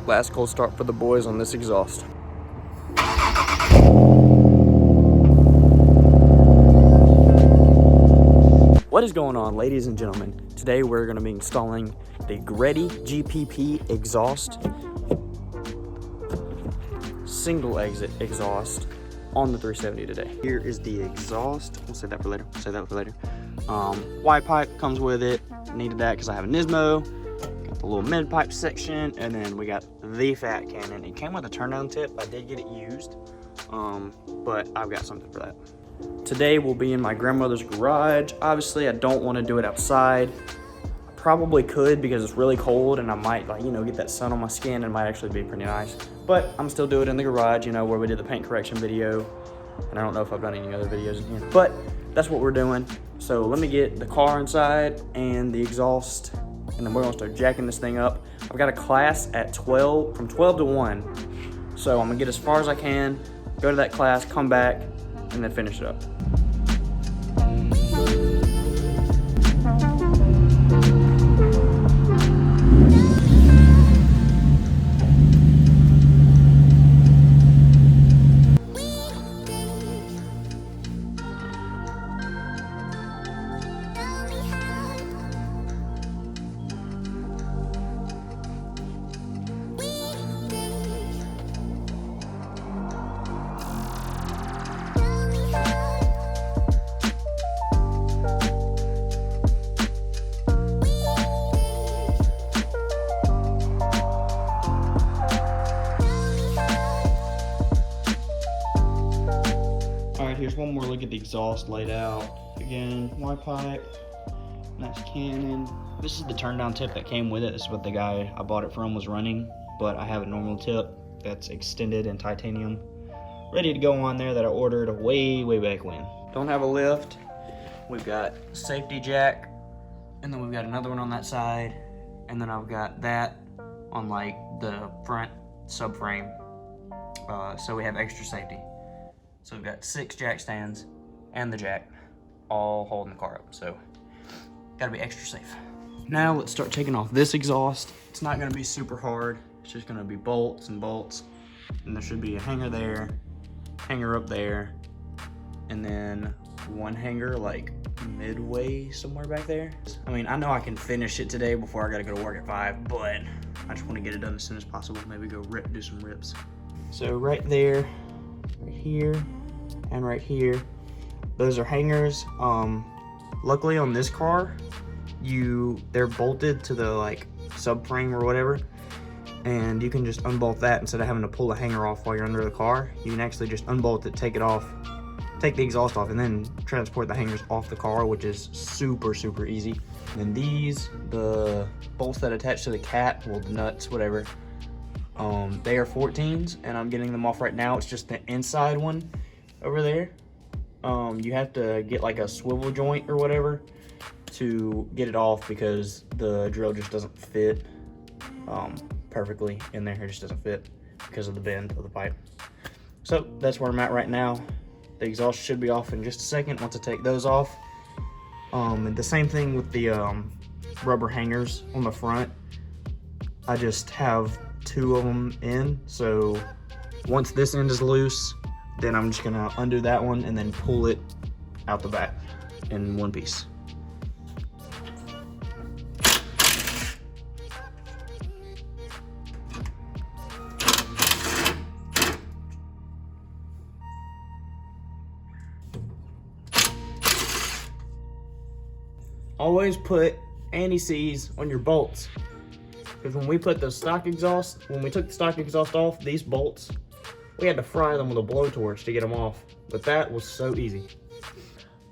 Last cold start for the boys on this exhaust. What is going on, ladies and gentlemen? Today we're going to be installing the Greddy GPP exhaust, single exit exhaust on the 370 today. Here is the exhaust. We'll save that for later. White pipe comes with it. Needed that because I have a Nismo. Got the little mid pipe section, and then we got the fat cannon. It came with a turn down tip. I did get it used, but I've got something for that. Today we'll be in my grandmother's garage. Obviously, I don't want to do it outside. I probably could because it's really cold and I might, get that sun on my skin and it might actually be pretty nice. But I'm still doing it in the garage, where we did the paint correction video. And I don't know if I've done any other videos in here, but that's what we're doing. So let me get the car inside and the exhaust, and then we're gonna start jacking this thing up. I've got a class at 12, from 12 to 1. So I'm gonna get as far as I can, go to that class, come back, and then finish it up. Here's one more look at the exhaust laid out. Again, white pipe, nice cannon. This is the turn down tip that came with it. This is what the guy I bought it from was running, but I have a normal tip that's extended in titanium, ready to go on there, that I ordered way back when. Don't have a lift. We've got safety jack, and then we've got another one on that side, and then I've got that on the front subframe, so we have extra safety. So we've got 6 jack stands and the jack all holding the car up. So gotta be extra safe. Now let's start taking off this exhaust. It's not gonna be super hard. It's just gonna be bolts and bolts. And there should be a hanger there, hanger up there, and then one hanger midway somewhere back there. I mean, I know I can finish it today before I gotta go to work at 5, but I just wanna get it done as soon as possible. Maybe go do some rips. So right there, right here, and right here, those are hangers. Luckily on this car, they're bolted to the subframe or whatever, and you can just unbolt that instead of having to pull the hanger off while you're under the car. You can actually just unbolt it, take it off, take the exhaust off, and then transport the hangers off the car, which is super easy. And then these, the bolts that attach to the cat, well, the nuts, whatever, they are 14s, and I'm getting them off right now. It's just the inside one over there. You have to get a swivel joint or whatever to get it off because the drill just doesn't fit perfectly in there. It just doesn't fit because of the bend of the pipe. So that's where I'm at right now. The exhaust should be off in just a second once I take those off. And the same thing with the rubber hangers on the front. I just have 2 of them in, so once this end is loose, then I'm just gonna undo that one and then pull it out the back in one piece. Always put anti-seize on your bolts. Because when we took the stock exhaust off, these bolts, we had to fry them with a blowtorch to get them off. But that was so easy.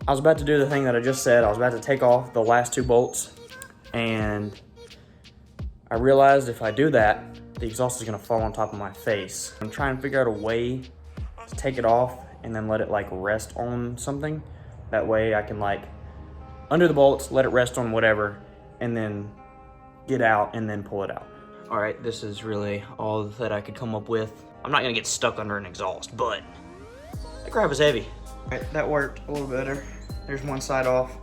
I was about to do the thing that I just said. I was about to take off the last 2 bolts, and I realized if I do that, the exhaust is gonna fall on top of my face. I'm trying to figure out a way to take it off and then let it rest on something. That way I can undo the bolts, let it rest on whatever, and then get out and then pull it out. All right, this is really all that I could come up with. I'm not gonna get stuck under an exhaust, but that crap is heavy. All right, that worked a little better. There's one side off.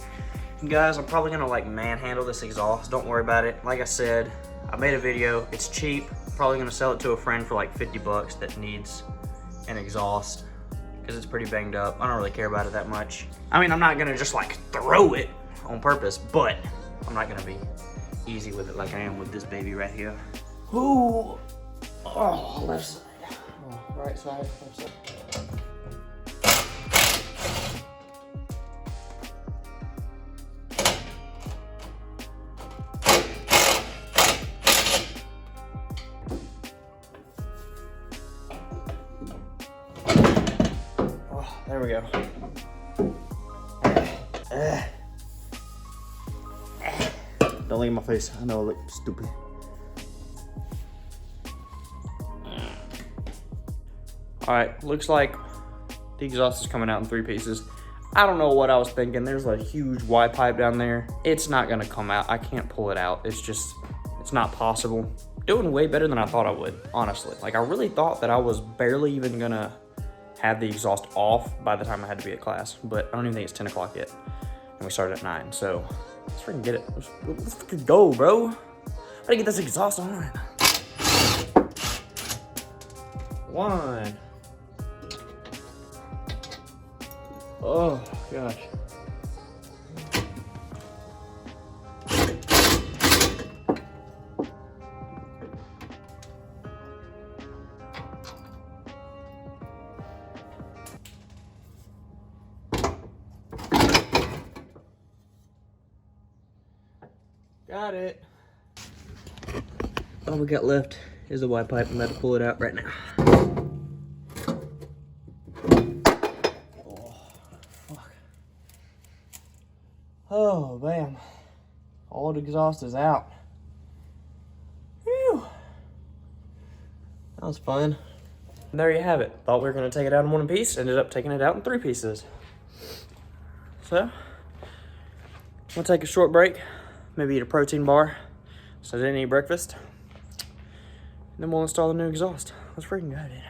And guys, I'm probably gonna manhandle this exhaust. Don't worry about it. Like I said, I made a video. It's cheap. Probably gonna sell it to a friend for like 50 bucks that needs an exhaust because it's pretty banged up. I don't really care about it that much. I mean, I'm not gonna just like throw it on purpose, but I'm not gonna be easy with it like I am with this baby right here. Ooh. Oh, left side. Oh, right side, left side. Oh, there we go. Don't look at my face. I know I look stupid. All right, looks like the exhaust is coming out in 3 pieces. I don't know what I was thinking. There's a huge Y pipe down there. It's not gonna come out. I can't pull it out. It's not possible. Doing way better than I thought I would, honestly. Like, I really thought that I was barely even gonna have the exhaust off by the time I had to be at class, but I don't even think it's 10 o'clock yet. And we started at 9, so let's freaking get it. Let's freaking go, bro. I gotta get this exhaust on. 1. Oh, gosh. Got it. All we got left is the Y pipe. I'm about to pull it out right now. Oh, bam. All the exhaust is out. Whew. That was fun. And there you have it. Thought we were going to take it out in 1 piece. Ended up taking it out in 3 pieces. So, we'll take a short break. Maybe eat a protein bar. So I didn't eat breakfast. And then we'll install the new exhaust. Let's freaking go, dude.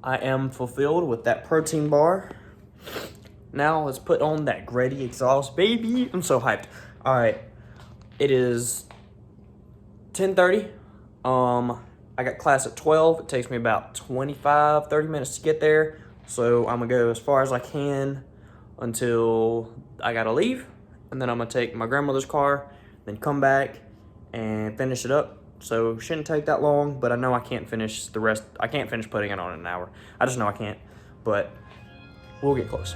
I am fulfilled with that protein bar. Now let's put on that Greddy exhaust, baby. I'm so hyped. All right, it is 10:30. I got class at 12. It takes me about 25, 30 minutes to get there. So I'm gonna go as far as I can until I gotta leave. And then I'm gonna take my grandmother's car, then come back and finish it up. So shouldn't take that long, but I know I can't finish the rest. I can't finish putting it on in an hour. I just know I can't, but we'll get close.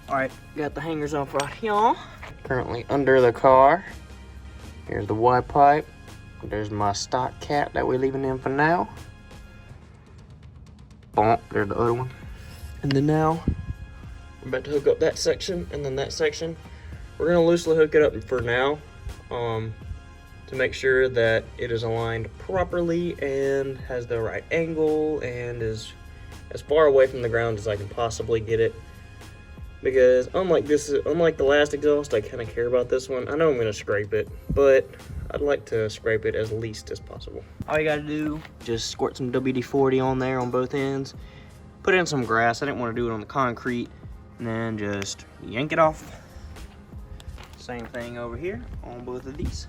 All right, got the hangers off right here. Currently under the car. Here's the Y pipe. There's my stock cap that we're leaving in for now. Bonk, there's the other one. And then now, we're about to hook up that section and then that section. We're gonna loosely hook it up for now to make sure that it is aligned properly and has the right angle and is as far away from the ground as I can possibly get it. Because unlike the last exhaust, I kind of care about this one. I know I'm gonna scrape it, but I'd like to scrape it as least as possible. All you gotta do, just squirt some WD-40 on there on both ends. Put in some grass. I didn't want to do it on the concrete. And then just yank it off. Same thing over here on both of these.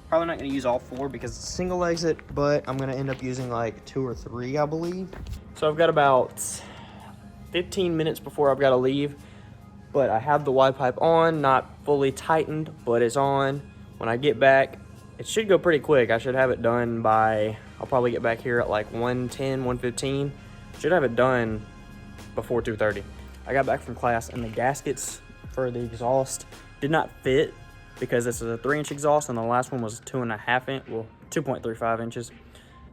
Probably not gonna use all 4 because it's a single exit, but I'm gonna end up using like 2 or 3, I believe. So I've got about 15 minutes before I've gotta leave. But I have the Y pipe on, not fully tightened, but it's on. When I get back, it should go pretty quick. I should have it done by, I'll probably get back here at like 1:10, 1:15. Should have it done before 2:30. I got back from class and the gaskets for the exhaust did not fit because this is a 3-inch exhaust and the last one was 2.5 inch, well, 2.35 inches.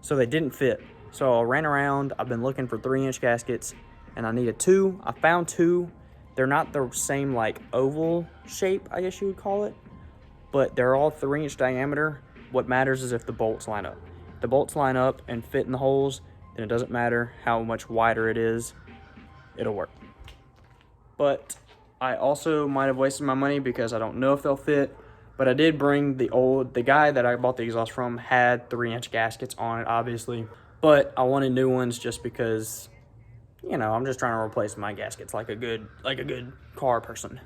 So they didn't fit. So I ran around, I've been looking for 3-inch gaskets and I needed 2. I found 2. They're not the same like oval shape, I guess you would call it, but they're all 3-inch diameter. What matters is if the bolts line up. If the bolts line up and fit in the holes, then it doesn't matter how much wider it is, it'll work. But I also might have wasted my money because I don't know if they'll fit, but I did bring the guy that I bought the exhaust from had 3-inch gaskets on it, obviously, but I wanted new ones just because you know, I'm just trying to replace my gaskets like a good car person.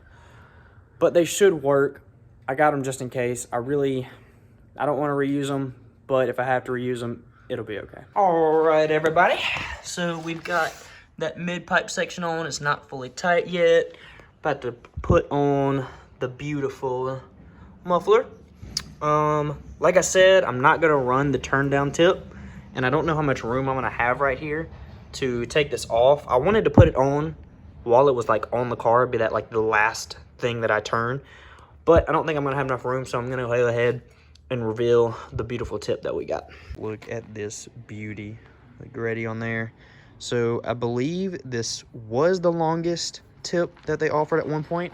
But they should work. I got them just in case. I don't want to reuse them, but if I have to reuse them, it'll be okay. All right, everybody. So we've got that mid-pipe section on. It's not fully tight yet. About to put on the beautiful muffler. Like I said, I'm not gonna run the turn down tip, and I don't know how much room I'm gonna have right here to take this off. I wanted to put it on while it was like on the car, be that like the last thing that I turn, but I don't think I'm gonna have enough room, so I'm gonna go ahead and reveal the beautiful tip that we got. Look at this beauty, the Greddy on there. So I believe this was the longest tip that they offered at one point.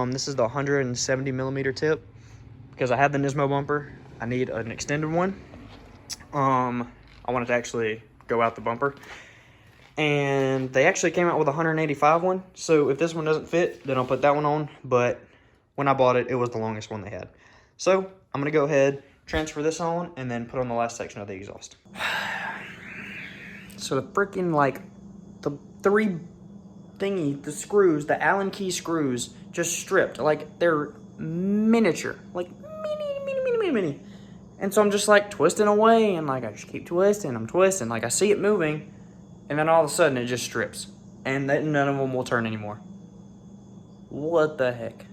This is the 170 millimeter tip. Because I have the Nismo bumper, I need an extended one. I wanted to actually go out the bumper. And they actually came out with a 185 one. So if this one doesn't fit, then I'll put that one on. But when I bought it, it was the longest one they had. So I'm gonna go ahead, transfer this on, and then put on the last section of the exhaust. So the freaking, like, the three thingy, the screws, the Allen key screws, just stripped. Like, they're miniature, like mini. And so I'm just like twisting away, and like I just keep twisting, I'm twisting, like I see it moving, and then all of a sudden it just strips, and then none of them will turn anymore. What the heck?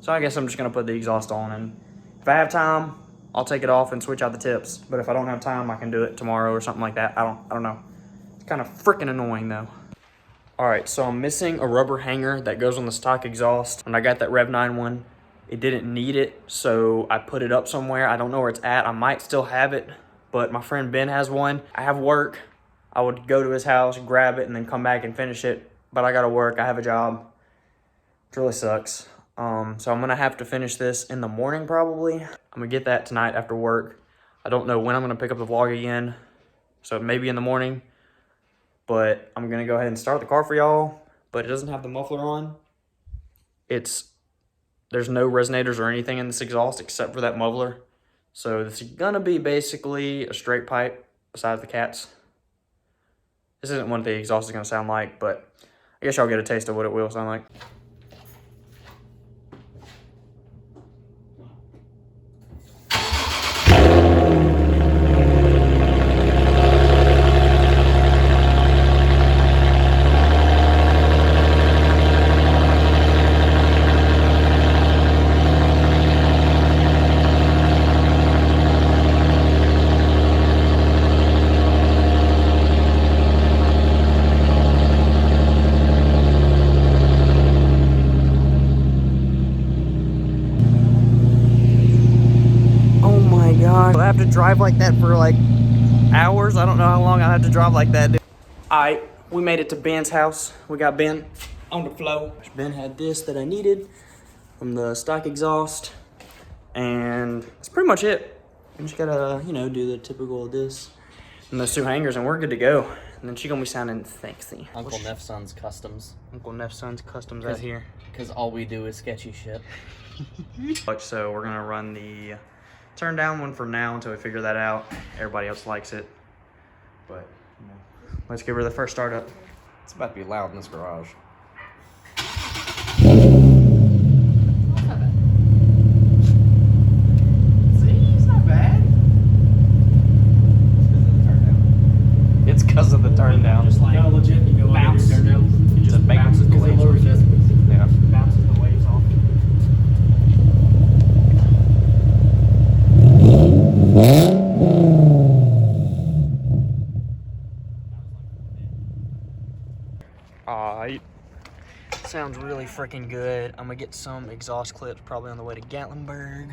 So I guess I'm just gonna put the exhaust on, and if I have time, I'll take it off and switch out the tips. But if I don't have time, I can do it tomorrow or something like that. I don't know. It's kind of freaking annoying though. All right, so I'm missing a rubber hanger that goes on the stock exhaust. When I got that Rev 9 one, it didn't need it, so I put it up somewhere. I don't know where it's at. I might still have it, but my friend Ben has one. I have work. I would go to his house, grab it, and then come back and finish it. But I gotta work. I have a job. It really sucks. So I'm gonna have to finish this in the morning probably. I'm gonna get that tonight after work. I don't know when I'm gonna pick up the vlog again, so maybe in the morning. But I'm gonna go ahead and start the car for y'all. But it doesn't have the muffler on. There's no resonators or anything in this exhaust except for that muffler. So this is gonna be basically a straight pipe besides the cats. This isn't what the exhaust is gonna sound like, but I guess y'all get a taste of what it will sound like. I have to drive like that for like hours. I don't know how long I have to drive like that, dude. Alright, we made it to Ben's house. We got Ben on the flow. Ben had this that I needed from the stock exhaust, and that's pretty much it. You just gotta, you know, do the typical of this and those two hangers, and we're good to go. And then she's gonna be sounding sexy. Uncle Neffson's Customs. Uncle Neffson's Customs out here. Because all we do is sketchy shit. So we're gonna run the turn down one for now until we figure that out. Everybody else likes it, but you know, let's give her the first start up. It's about to be loud in this garage. See, it's not bad. It's because of the turn down. Just like, no, legit, you go bounce, turn down. It just bounces the waves off. Yeah. Bounces the waves off. Alright. Sounds really freaking good. I'm gonna get some exhaust clips probably on the way to Gatlinburg.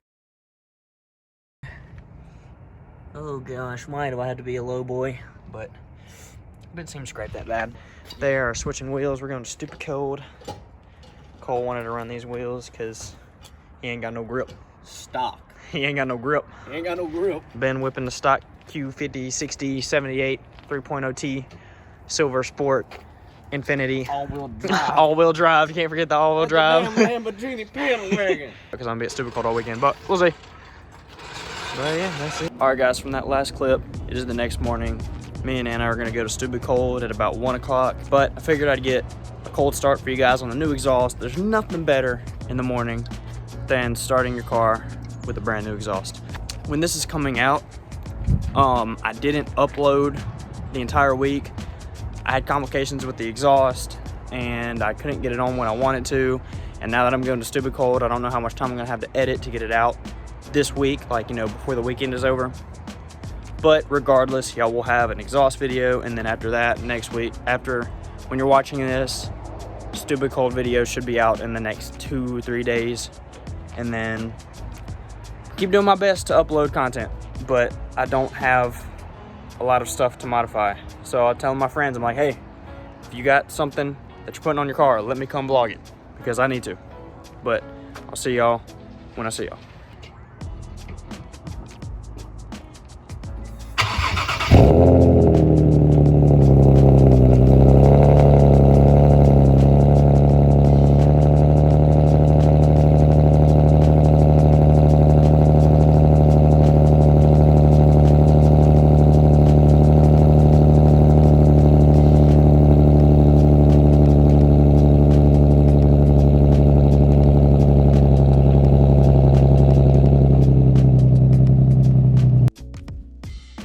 Oh gosh, why do I have to be a low boy? But it didn't seem to scrape that bad. They are switching wheels. We're going to stupid cold. Cole wanted to run these wheels because he ain't got no grip. Stock. He ain't got no grip. He ain't got no grip. Ben whipping the stock Q50, 60, 78, 3.0T, Silver Sport, Infinity. All-wheel drive. All-wheel drive. You can't forget the all-wheel drive. Damn Lamborghini Panamera. Because I'm gonna be at stupid cold all weekend, but we'll see. But yeah, that's it. All right, guys, from that last clip, it is the next morning. Me and Anna are gonna go to Stupid Cold at about 1 o'clock, but I figured I'd get a cold start for you guys on the new exhaust. There's nothing better in the morning than starting your car with a brand new exhaust. When this is coming out, I didn't upload the entire week. I had complications with the exhaust and I couldn't get it on when I wanted to. And now that I'm going to Stupid Cold, I don't know how much time I'm gonna have to edit to get it out this week, like, you know, before the weekend is over. But regardless, y'all will have an exhaust video, and then after that, next week, after when you're watching this, Stupid Cold video should be out in the next 2 or 3 days. And then keep doing my best to upload content, but I don't have a lot of stuff to modify. So I'll tell my friends, I'm like, hey, if you got something that you're putting on your car, let me come vlog it, because I need to. But I'll see y'all when I see y'all.